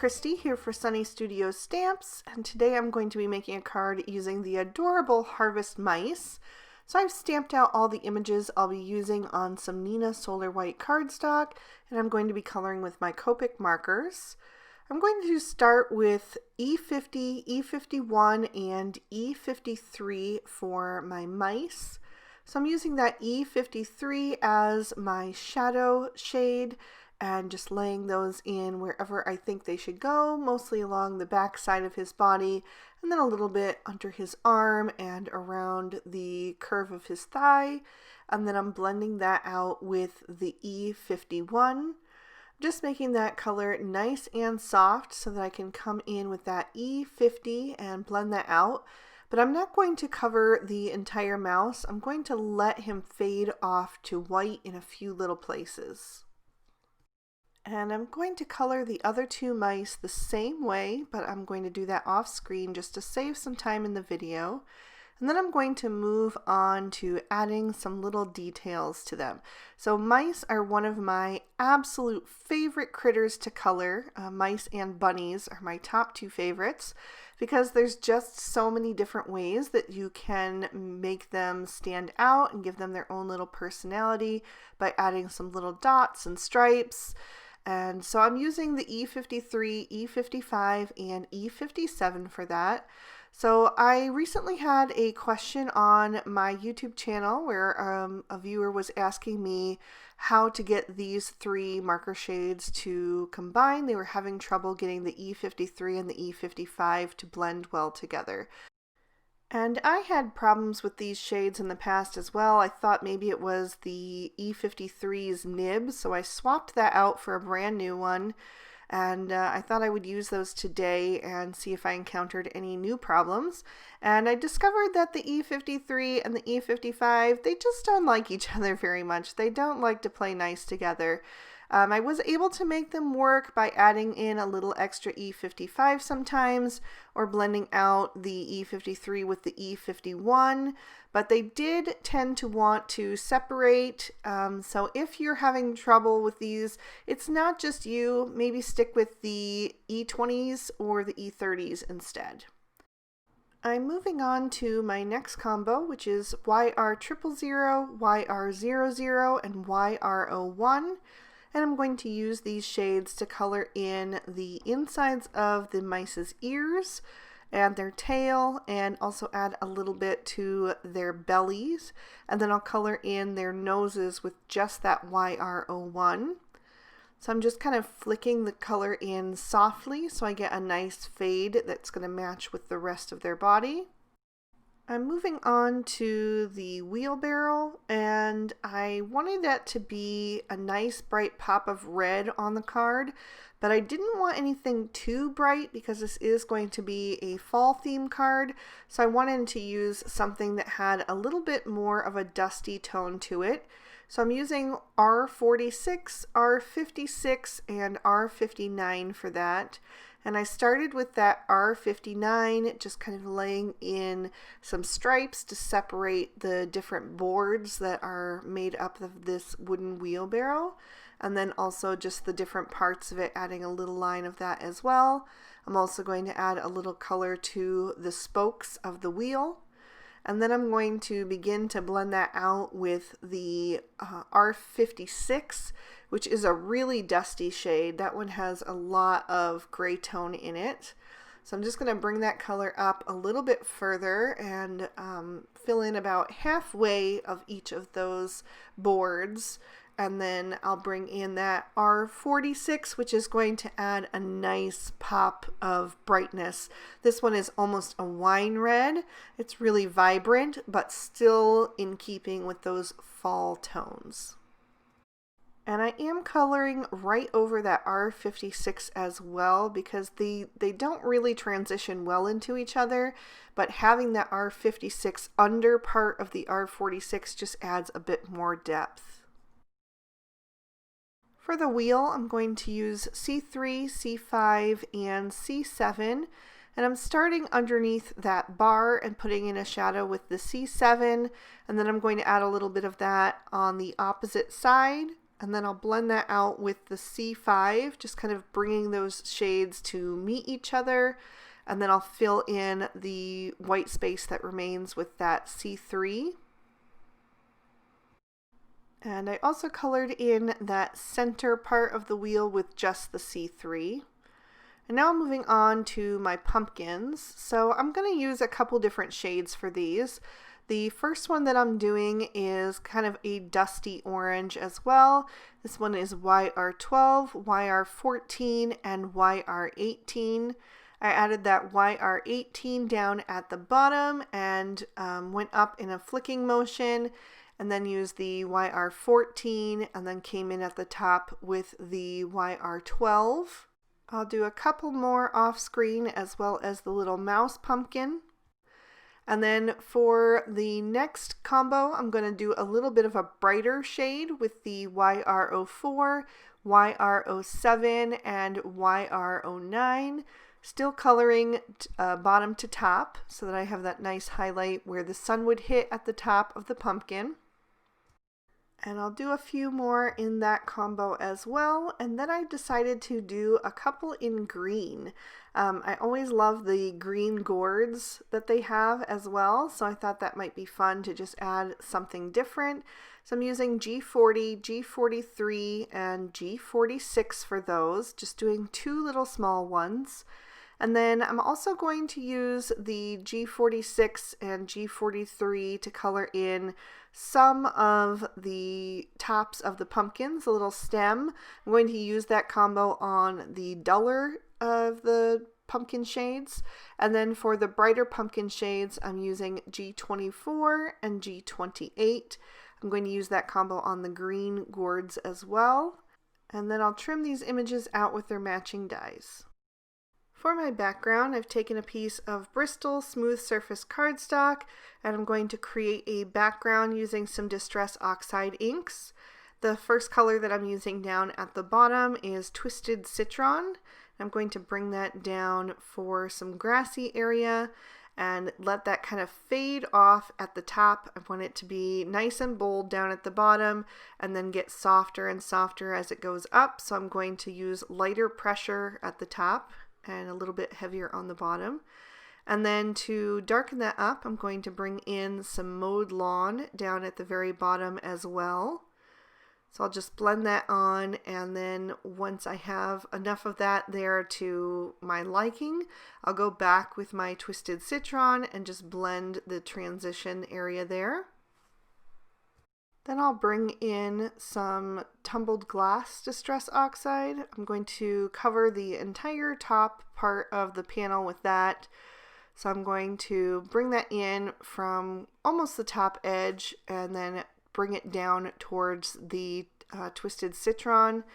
Christy here for Sunny Studio Stamps, and today I'm going to be making a card using the adorable Harvest Mice. So I've stamped out all the images I'll be using on some Nina Solar White cardstock, and I'm going to be coloring with my Copic markers. I'm going to start with E50, E51, and E53 for my mice. So I'm using that E53 as my shadow shade and just laying those in wherever I think they should go, mostly along the back side of his body, and then a little bit under his arm and around the curve of his thigh. And then I'm blending that out with the E51. Just making that color nice and soft so that I can come in with that E50 and blend that out. But I'm not going to cover the entire mouse. I'm going to let him fade off to white in a few little places. And I'm going to color the other two mice the same way, but I'm going to do that off screen just to save some time in the video. And then I'm going to move on to adding some little details to them. So mice are one of my absolute favorite critters to color. Mice and bunnies are my top two favorites because there's just so many different ways that you can make them stand out and give them their own little personality by adding some little dots and stripes. And so I'm using the E53, E55, and E57 for that. So I recently had a question on my YouTube channel where a viewer was asking me how to get these three marker shades to combine. They were having trouble getting the E53 and the E55 to blend well together. And I had problems with these shades in the past as well. I thought maybe it was the E53's nib, so I swapped that out for a brand new one. And I thought I would use those today and see if I encountered any new problems. And I discovered that the E53 and the E55, they just don't like each other very much. They don't like to play nice together. I was able to make them work by adding in a little extra E55 sometimes, or blending out the E53 with the E51, but they did tend to want to separate. So if you're having trouble with these, it's not just you. Maybe stick with the E20s or the E30s instead. I'm moving on to my next combo, which is YR000, YR00, and YR01. And I'm going to use these shades to color in the insides of the mice's ears and their tail, and also add a little bit to their bellies. And then I'll color in their noses with just that YR01. So I'm just kind of flicking the color in softly so I get a nice fade that's going to match with the rest of their body. I'm moving on to the wheelbarrow, and I wanted that to be a nice bright pop of red on the card, but I didn't want anything too bright because this is going to be a fall theme card, so I wanted to use something that had a little bit more of a dusty tone to it. So I'm using R46, R56, and R59 for that. And I started with that R59, just kind of laying in some stripes to separate the different boards that are made up of this wooden wheelbarrow. And then also just the different parts of it, adding a little line of that as well. I'm also going to add a little color to the spokes of the wheel. And then I'm going to begin to blend that out with the R56, which is a really dusty shade. That one has a lot of gray tone in it. So I'm just going to bring that color up a little bit further and fill in about halfway of each of those boards. And then I'll bring in that R46, which is going to add a nice pop of brightness. This one is almost a wine red. It's really vibrant, but still in keeping with those fall tones. And I am coloring right over that R56 as well because they don't really transition well into each other, but having that R56 under part of the R46 just adds a bit more depth. For the wheel, I'm going to use C3, C5, and C7, and I'm starting underneath that bar and putting in a shadow with the C7, and then I'm going to add a little bit of that on the opposite side, and then I'll blend that out with the C5, just kind of bringing those shades to meet each other, and then I'll fill in the white space that remains with that C3. And I also colored in that center part of the wheel with just the C3. And now I'm moving on to my pumpkins. So I'm going to use a couple different shades for these. The first one that I'm doing is kind of a dusty orange as well. This one is YR12, YR14, and YR18. I added that YR18 down at the bottom and went up in a flicking motion, and then used the YR14 and then came in at the top with the YR12. I'll do a couple more off screen as well as the little mouse pumpkin. And then for the next combo, I'm going to do a little bit of a brighter shade with the YR04, YR07, and YR09. Still coloring bottom to top so that I have that nice highlight where the sun would hit at the top of the pumpkin. And I'll do a few more in that combo as well. And then I decided to do a couple in green. I always love the green gourds that they have as well, so I thought that might be fun to just add something different. So I'm using G40, G43, and G46 for those, just doing two little small ones. And then I'm also going to use the G46 and G43 to color in some of the tops of the pumpkins, a little stem. I'm going to use that combo on the duller of the pumpkin shades. And then for the brighter pumpkin shades, I'm using G24 and G28. I'm going to use that combo on the green gourds as well. And then I'll trim these images out with their matching dies. For my background, I've taken a piece of Bristol smooth surface cardstock, and I'm going to create a background using some Distress Oxide inks. The first color that I'm using down at the bottom is Twisted Citron. I'm going to bring that down for some grassy area and let that kind of fade off at the top. I want it to be nice and bold down at the bottom and then get softer and softer as it goes up. So I'm going to use lighter pressure at the top and a little bit heavier on the bottom. And then to darken that up, I'm going to bring in some mowed lawn down at the very bottom as well. So I'll just blend that on, and then once I have enough of that there to my liking, I'll go back with my Twisted Citron and just blend the transition area there. Then I'll bring in some tumbled glass Distress Oxide. I'm going to cover the entire top part of the panel with that. So I'm going to bring that in from almost the top edge and then bring it down towards the Twisted Citron.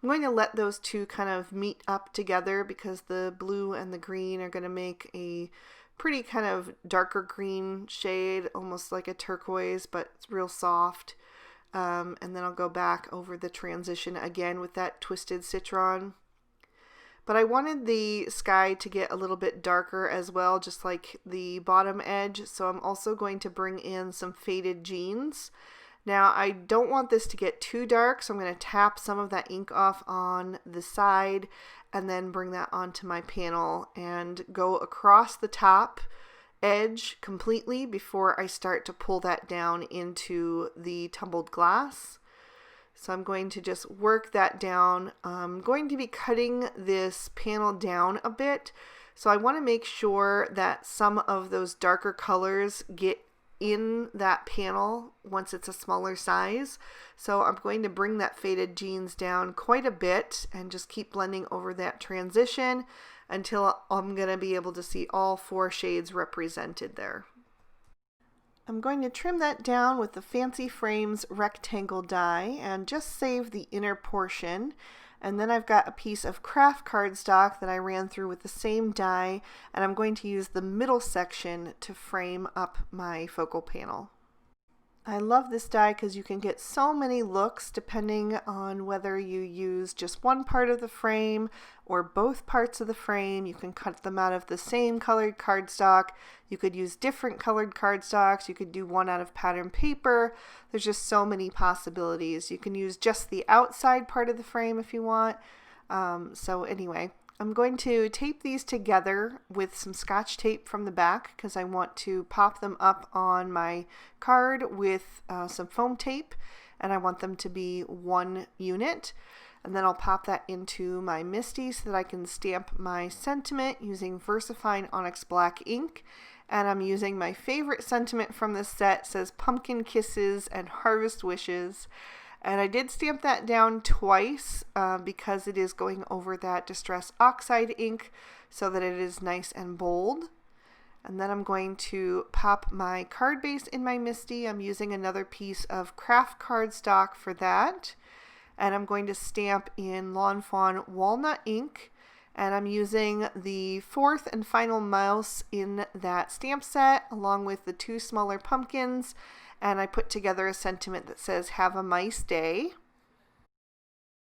I'm going to let those two kind of meet up together because the blue and the green are going to make a pretty kind of darker green shade, almost like a turquoise, but it's real soft. And then I'll go back over the transition again with that Twisted Citron. But I wanted the sky to get a little bit darker as well, just like the bottom edge. So I'm also going to bring in some faded jeans. Now I don't want this to get too dark, so I'm going to tap some of that ink off on the side and then bring that onto my panel and go across the top edge completely before I start to pull that down into the tumbled glass. So I'm going to just work that down. I'm going to be cutting this panel down a bit, so I want to make sure that some of those darker colors get in that panel once it's a smaller size. So I'm going to bring that faded jeans down quite a bit and just keep blending over that transition until I'm going to be able to see all four shades represented there. I'm going to trim that down with the Fancy Frames rectangle die and just save the inner portion. And then I've got a piece of craft cardstock that I ran through with the same die, and I'm going to use the middle section to frame up my focal panel. I love this die because you can get so many looks depending on whether you use just one part of the frame or both parts of the frame. You can cut them out of the same colored cardstock. You could use different colored cardstocks. You could do one out of pattern paper. There's just so many possibilities. You can use just the outside part of the frame if you want. So anyway, I'm going to tape these together with some Scotch tape from the back because I want to pop them up on my card with some foam tape, and I want them to be one unit. And then I'll pop that into my MISTI so that I can stamp my sentiment using VersaFine Onyx Black ink. And I'm using my favorite sentiment from this set. It says Pumpkin Kisses and Harvest Wishes. And I did stamp that down twice because it is going over that Distress Oxide ink so that it is nice and bold. And then I'm going to pop my card base in my MISTI. I'm using another piece of craft cardstock for that. And I'm going to stamp in Lawn Fawn Walnut ink. And I'm using the fourth and final mouse in that stamp set along with the two smaller pumpkins. And I put together a sentiment that says, "Have a mice day."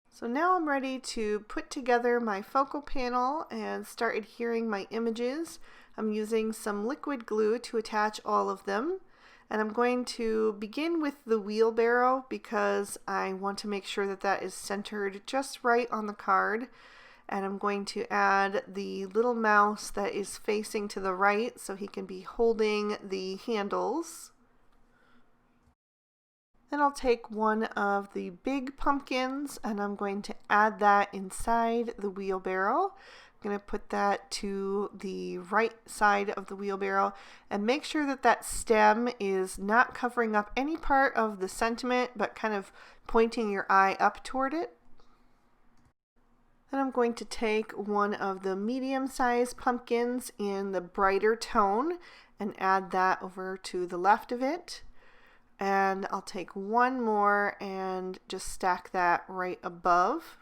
So now I'm ready to put together my focal panel and start adhering my images. I'm using some liquid glue to attach all of them. And I'm going to begin with the wheelbarrow because I want to make sure that that is centered just right on the card. And I'm going to add the little mouse that is facing to the right so he can be holding the handles. Then I'll take one of the big pumpkins and I'm going to add that inside the wheelbarrow. I'm going to put that to the right side of the wheelbarrow and make sure that that stem is not covering up any part of the sentiment but kind of pointing your eye up toward it. Then I'm going to take one of the medium-sized pumpkins in the brighter tone and add that over to the left of it. And I'll take one more and just stack that right above.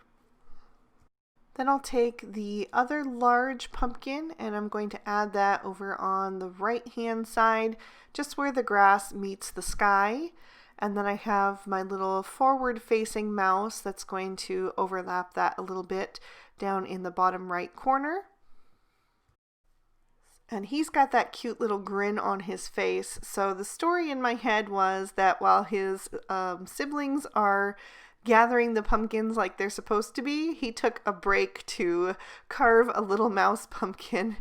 Then I'll take the other large pumpkin and I'm going to add that over on the right hand side, just where the grass meets the sky. And then I have my little forward facing mouse that's going to overlap that a little bit down in the bottom right corner. And he's got that cute little grin on his face. So the story in my head was that while his siblings are gathering the pumpkins like they're supposed to be, he took a break to carve a little mouse pumpkin.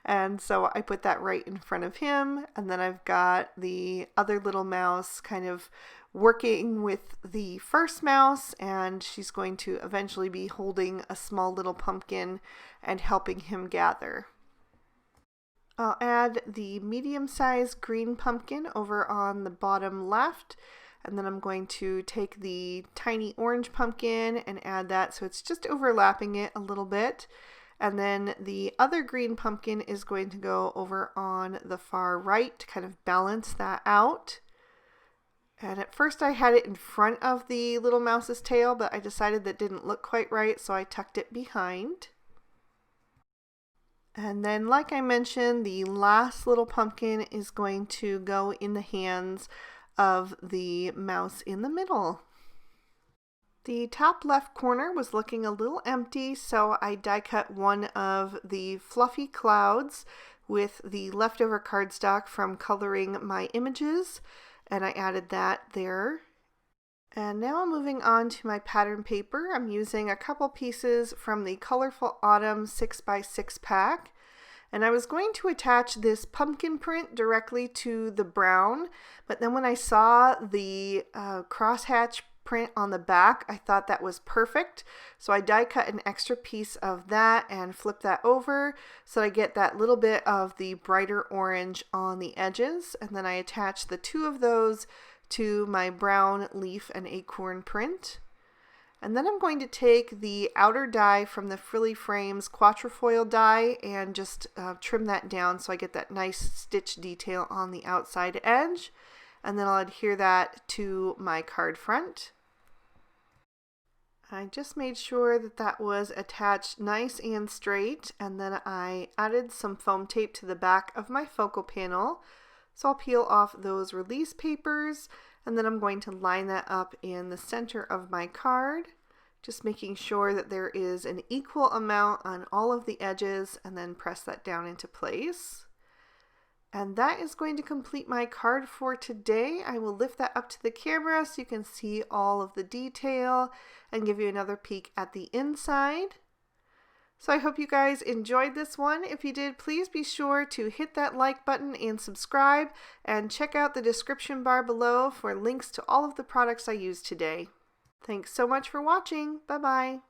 And so I put that right in front of him. And then I've got the other little mouse kind of working with the first mouse, and she's going to eventually be holding a small little pumpkin and helping him gather. I'll add the medium-sized green pumpkin over on the bottom left, and then I'm going to take the tiny orange pumpkin and add that so it's just overlapping it a little bit. And then the other green pumpkin is going to go over on the far right to kind of balance that out. And at first I had it in front of the little mouse's tail, but I decided that didn't look quite right, so I tucked it behind. And then, like I mentioned, the last little pumpkin is going to go in the hands of the mouse in the middle. The top left corner was looking a little empty, so I die cut one of the fluffy clouds with the leftover cardstock from coloring my images, and I added that there. And now I'm moving on to my pattern paper. I'm using a couple pieces from the Colorful Autumn 6x6 pack. And I was going to attach this pumpkin print directly to the brown, but then when I saw the crosshatch print on the back, I thought that was perfect. So I die cut an extra piece of that and flip that over so I get that little bit of the brighter orange on the edges. And then I attach the two of those to my brown leaf and acorn print. And then I'm going to take the outer die from the Frilly Frames quatrefoil die and just trim that down so I get that nice stitch detail on the outside edge. And then I'll adhere that to my card front. I just made sure that that was attached nice and straight, and then I added some foam tape to the back of my focal panel So I'll peel off those release papers, and then I'm going to line that up in the center of my card, just making sure that there is an equal amount on all of the edges, and then press that down into place. And that is going to complete my card for today. I will lift that up to the camera so you can see all of the detail and give you another peek at the inside. So I hope you guys enjoyed this one. If you did, please be sure to hit that like button and subscribe, and check out the description bar below for links to all of the products I used today. Thanks so much for watching. Bye-bye.